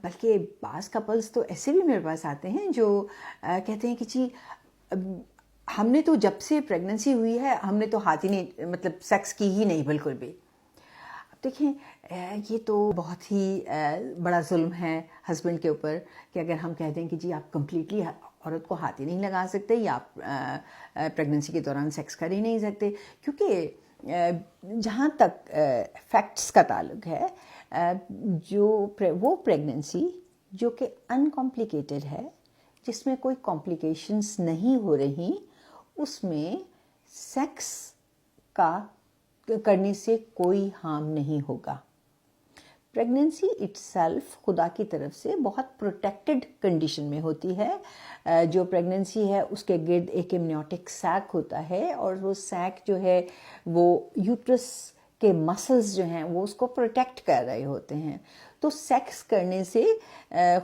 بلکہ بعض کپلز تو ایسے بھی میرے پاس آتے ہیں جو کہتے ہیں کہ جی ہم نے تو جب سے پریگننسی ہوئی ہے ہم نے تو ہاتھ ہی نہیں مطلب سیکس کی ہی نہیں بالکل بھی. اب دیکھیں یہ تو بہت ہی بڑا ظلم ہے ہسبینڈ کے اوپر کہ اگر ہم کہہ دیں کہ جی آپ کمپلیٹلی عورت کو ہاتھ ہی نہیں لگا سکتے یا آپ پریگننسی کے دوران سیکس کر ہی نہیں سکتے. کیونکہ جہاں تک فیکٹس کا تعلق ہے وہ پریگننسی جو کہ ان کمپلیکیٹڈ ہے, جس میں کوئی کمپلیکیشنز نہیں ہو رہی, اس میں سیکس کا کرنے سے کوئی ہارم نہیں ہوگا. پریگننسی اٹ سیلف خدا کی طرف سے بہت پروٹیکٹڈ کنڈیشن میں ہوتی ہے. جو پریگننسی ہے اس کے گرد ایک امنیوٹک سیک ہوتا ہے, اور وہ سیک جو ہے وہ یوٹرس کے مسلز جو ہیں وہ اس کو پروٹیکٹ کر رہے ہوتے ہیں. تو سیکس کرنے سے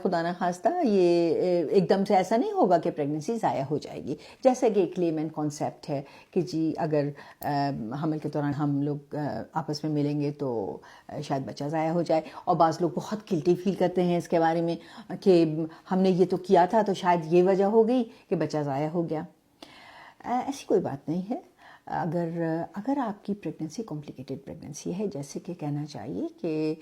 خدا نخواستہ یہ ایک دم سے ایسا نہیں ہوگا کہ پریگننسی ضائع ہو جائے گی. جیسے کہ ایک لیمن کانسیپٹ ہے کہ جی اگر حمل کے دوران ہم لوگ آپس میں ملیں گے تو شاید بچہ ضائع ہو جائے, اور بعض لوگ بہت گلٹی فیل کرتے ہیں اس کے بارے میں کہ ہم نے یہ تو کیا تھا تو شاید یہ وجہ ہو گئی کہ بچہ ضائع ہو گیا. ایسی کوئی بات نہیں ہے. اگر آپ کی پریگننسی کمپلیکیٹڈ پریگننسی ہے, جیسے کہ کہنا چاہیے کہ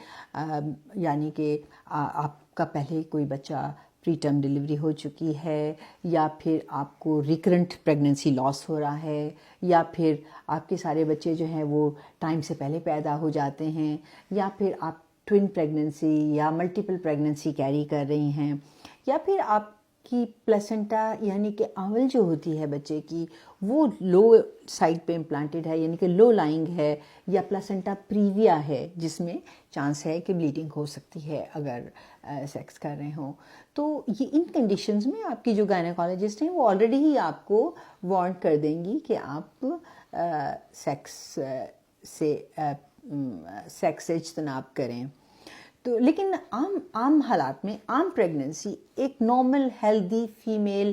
یعنی کہ آپ کا پہلے کوئی بچہ پری ٹرم ڈیلیوری ہو چکی ہے, یا پھر آپ کو ریکرنٹ پریگننسی لاس ہو رہا ہے, یا پھر آپ کے سارے بچے جو ہیں وہ ٹائم سے پہلے پیدا ہو جاتے ہیں, یا پھر آپ ٹوئن پریگننسی یا ملٹیپل پریگننسی کیری کر رہی ہیں, یا پھر آپ کی پلیسنٹا یعنی کہ آنول جو ہوتی ہے بچے کی وہ لو سائڈ پہ امپلانٹڈ ہے, یعنی کہ لو لائنگ ہے, یا پلیسنٹا پریویا ہے جس میں چانس ہے کہ بلیڈنگ ہو سکتی ہے اگر سیکس کر رہے ہوں. تو یہ ان کنڈیشنز میں آپ کی جو گائنیکالوجسٹ ہیں وہ آلریڈی ہی آپ کو وارن کر دیں گی کہ آپ سیکس سے اجتناب کریں. تو لیکن عام حالات میں عام پریگننسی ایک نارمل ہیلدی فیمیل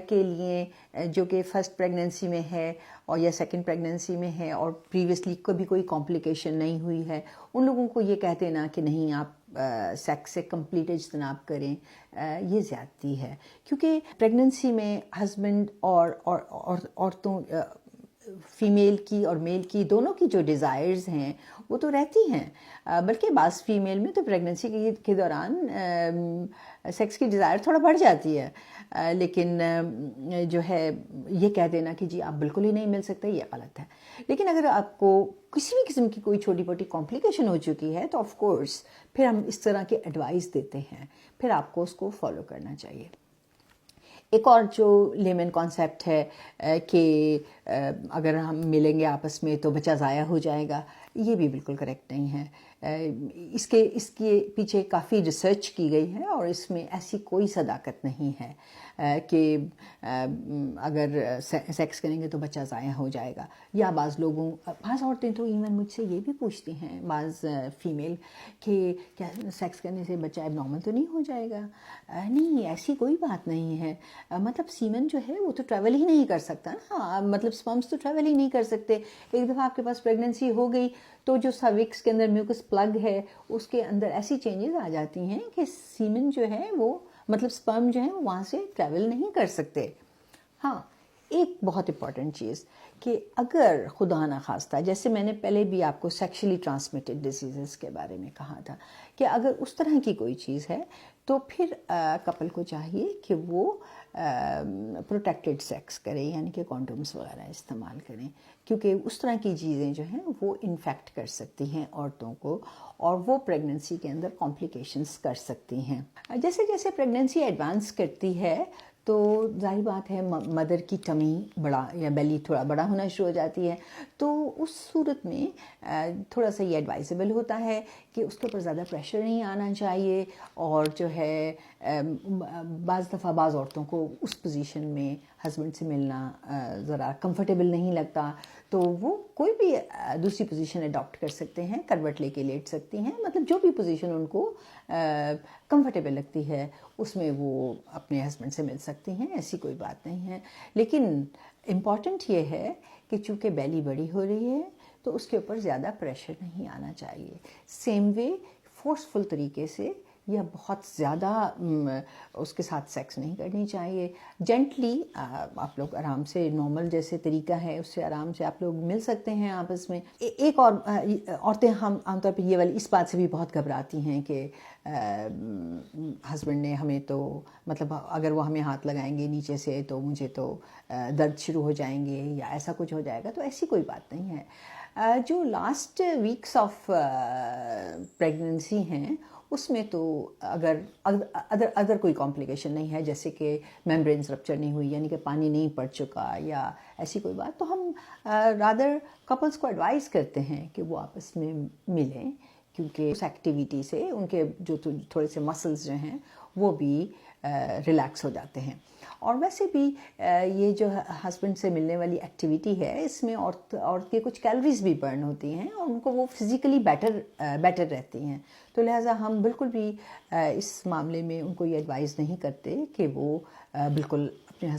کے لیے جو کہ فرسٹ پریگننسی میں ہے اور یا سیکنڈ پریگننسی میں ہے اور پریویسلی کبھی کوئی کمپلیکیشن نہیں ہوئی ہے, ان لوگوں کو یہ کہہ دینا کہ نہیں آپ سیکس سے کمپلیٹ اجتناب کریں, یہ زیادتی ہے. کیونکہ پریگننسی میں ہسبینڈ اور عورتوں فیمیل کی اور میل کی دونوں کی جو ڈیزائرز ہیں وہ تو رہتی ہیں, بلکہ بعض فیمیل میں تو پریگننسی کے دوران سیکس کی ڈیزائر تھوڑا بڑھ جاتی ہے, لیکن جو ہے یہ کہہ دینا کہ جی آپ بالکل ہی نہیں مل سکتے یہ غلط ہے. لیکن اگر آپ کو کسی بھی قسم کی کوئی چھوٹی موٹی کمپلیکیشن ہو چکی ہے تو آف کورس پھر ہم اس طرح کے ایڈوائس دیتے ہیں, پھر آپ کو اس کو فالو کرنا چاہیے. ایک اور جو لیمن کانسیپٹ ہے کہ اگر ہم ملیں گے آپس میں تو بچہ ضائع ہو جائے گا, یہ بھی بالکل کریکٹ نہیں ہے. اس کے پیچھے کافی ریسرچ کی گئی ہے اور اس میں ایسی کوئی صداقت نہیں ہے کہ اگر سیکس کریں گے تو بچہ ضائع ہو جائے گا. یا بعض عورتیں تو ایون مجھ سے یہ بھی پوچھتی ہیں, بعض فیمیل, کہ کیا سیکس کرنے سے بچہ اب نارمل تو نہیں ہو جائے گا. نہیں, ایسی کوئی بات نہیں ہے. مطلب سیمن جو ہے وہ تو ٹریول ہی نہیں کر سکتا نا, مطلب سپرمز تو ٹریول ہی نہیں کر سکتے. ایک دفعہ آپ کے پاس پریگننسی ہو گئی تو جو سروکس کے اندر میوکس پلگ ہے اس کے اندر ایسی چینجز آ جاتی ہیں کہ سیمن جو ہے وہ مطلب سپرم جو ہے وہاں سے ٹریول نہیں کر سکتے. ہاں, ایک بہت امپورٹنٹ چیز کہ اگر خدا نخواستہ, جیسے میں نے پہلے بھی آپ کو سیکشلی ٹرانسمیٹڈ ڈیزیزز کے بارے میں کہا تھا, کہ اگر اس طرح کی کوئی چیز ہے تو پھر کپل کو چاہیے کہ وہ پروٹیکٹڈ سیکس کریں, یعنی کہ کانڈومز وغیرہ استعمال کریں, کیونکہ اس طرح کی چیزیں جو ہیں وہ انفیکٹ کر سکتی ہیں عورتوں کو اور وہ پریگننسی کے اندر کمپلیکیشنز کر سکتی ہیں. جیسے جیسے پریگننسی ایڈوانس کرتی ہے تو ظاہر بات ہے مدر کی ٹمی بڑا یا بیلی تھوڑا بڑا ہونا شروع ہو جاتی ہے. تو اس صورت میں تھوڑا سا یہ ایڈوائزبل ہوتا ہے کہ اس کے اوپر زیادہ پریشر نہیں آنا چاہیے, اور جو ہے بعض دفعہ بعض عورتوں کو اس پوزیشن میں ہسبینڈ سے ملنا ذرا کمفرٹیبل نہیں لگتا, تو وہ کوئی بھی دوسری پوزیشن اڈاپٹ کر سکتے ہیں, کروٹ لے کے لیٹ سکتی ہیں, مطلب جو بھی پوزیشن ان کو کمفرٹیبل لگتی ہے اس میں وہ اپنے ہسبینڈ سے مل سکتی ہیں, ایسی کوئی بات نہیں ہے. لیکن امپورٹنٹ یہ ہے کہ چونکہ بیلی بڑی ہو رہی ہے تو اس کے اوپر زیادہ پریشر نہیں آنا چاہیے. سیم وے فورسفل طریقے سے یا بہت زیادہ اس کے ساتھ سیکس نہیں کرنی چاہیے. جینٹلی آپ لوگ آرام سے نارمل جیسے طریقہ ہے اس سے آرام سے آپ لوگ مل سکتے ہیں آپس میں. ایک اور عورتیں ہم عام طور پہ یہ والی اس بات سے بھی بہت گھبراتی ہیں کہ ہسبینڈ نے ہمیں تو مطلب اگر وہ ہمیں ہاتھ لگائیں گے نیچے سے تو مجھے تو درد شروع ہو جائیں گے یا ایسا کچھ ہو جائے گا. تو ایسی کوئی بات نہیں ہے. جو لاسٹ ویکس آف پریگننسی ہیں اس میں تو اگر ادر کوئی کمپلیکیشن نہیں ہے جیسے کہ میمبرینز رپچر نہیں ہوئی یعنی کہ پانی نہیں پڑ چکا یا ایسی کوئی بات, تو ہم رادر کپلس کو ایڈوائز کرتے ہیں کہ وہ آپس میں ملیں, کیونکہ اس ایکٹیویٹی سے ان کے جو تھوڑے سے مسلز جو ہیں وہ بھی ریلیکس ہو جاتے ہیں. اور ویسے بھی یہ جو ہسبینڈ سے ملنے والی ایکٹیویٹی ہے اس میں عورت کے کچھ کیلوریز بھی برن ہوتی ہیں اور ان کو وہ فزیکلی بیٹر رہتی ہیں. تو لہٰذا ہم بالکل بھی اس معاملے میں ان کو یہ ایڈوائز نہیں کرتے کہ وہ بالکل اپنے